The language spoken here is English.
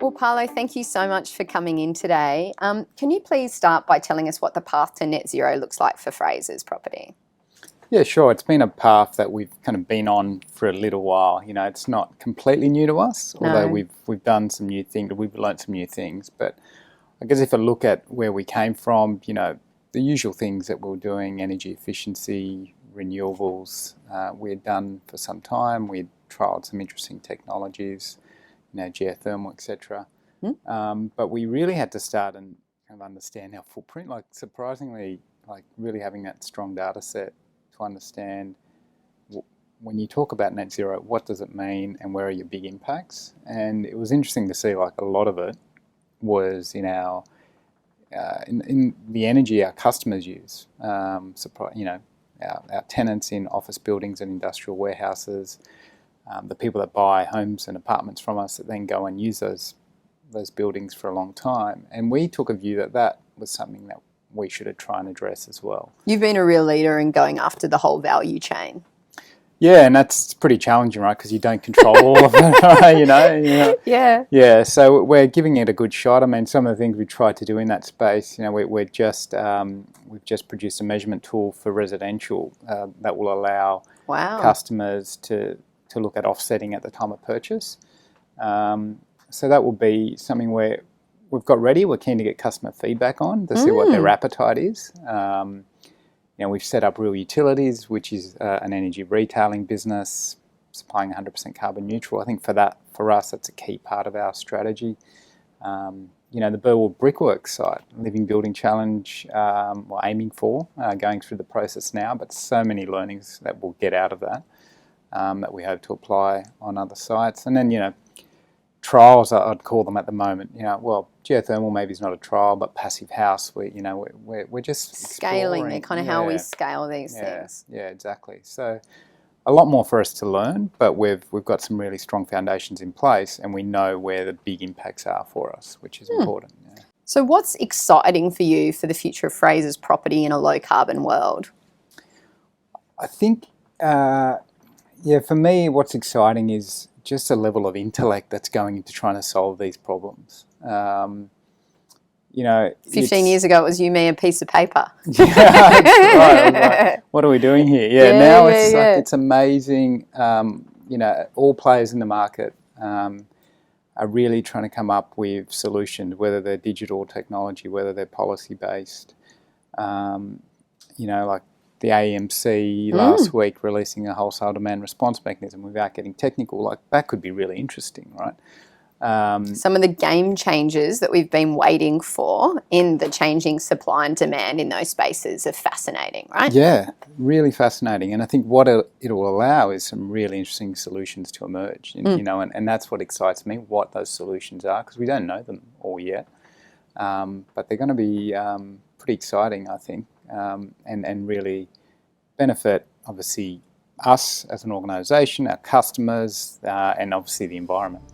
Well, Paolo, thank you so much for coming in today. Can you please start by telling us what the path to net zero looks like for Frasers Property? Yeah, sure. It's been a path that we've kind of been on for a little while. You know, it's not completely new to us, although we've done some new things, we've learned some new things. But I guess if I look at where we came from, you know, the usual things that we were doing, energy efficiency, renewables, we had done for some time. We'd trialled some interesting technologies, you know, geothermal, etc. But we really had to start and kind of understand our footprint. Like, surprisingly, like really having that strong data set to understand when you talk about net zero, what does it mean and where are your big impacts? And it was interesting to see, like, a lot of it was in our in the energy our customers use. You know, our tenants in office buildings and industrial warehouses, the people that buy homes and apartments from us that then go and use those buildings for a long time. And we took a view that that was something that we should try and address as well. You've been a real leader in going after the whole value chain. Yeah, and that's pretty challenging, right? Because you don't control all of it, you know. Yeah. Yeah, so we're giving it a good shot. I mean, some of the things we tried to do in that space, you know, we've just produced a measurement tool for residential that will allow customers to look at offsetting at the time of purchase. So that will be something where we've got ready. We're keen to get customer feedback on to see what their appetite is. You know, we've set up Real Utilities, which is an energy retailing business supplying 100% carbon neutral. I think for us, that's a key part of our strategy. You know, the Burwell Brickworks site, Living Building Challenge, we're aiming for, going through the process now, but so many learnings that we'll get out of that that we hope to apply on other sites. And then, you know, trials, I'd call them at the moment. You know, well, geothermal maybe is not a trial, but passive house, we're just scaling. They're kind of how we scale these things. Yeah, exactly. So a lot more for us to learn, but we've got some really strong foundations in place, and we know where the big impacts are for us, which is important. Yeah. So what's exciting for you for the future of Frasers Property in a low carbon world? I think, for me, what's exciting is just a level of intellect that's going into trying to solve these problems. You know, 15 years ago, it was you, me, a piece of paper. Yeah, right. Like, what are we doing here? Now it's amazing. You know, all players in the market are really trying to come up with solutions, whether they're digital technology, whether they're policy based. You know, like the AEMC last week releasing a wholesale demand response mechanism without getting technical, like that could be really interesting, right? Some of the game changers that we've been waiting for in the changing supply and demand in those spaces are fascinating, right? Yeah, really fascinating. And I think what it will allow is some really interesting solutions to emerge, you know, and that's what excites me, what those solutions are, because we don't know them all yet. But they're going to be pretty exciting, I think, and really benefit, obviously, us as an organisation, our customers, and obviously the environment.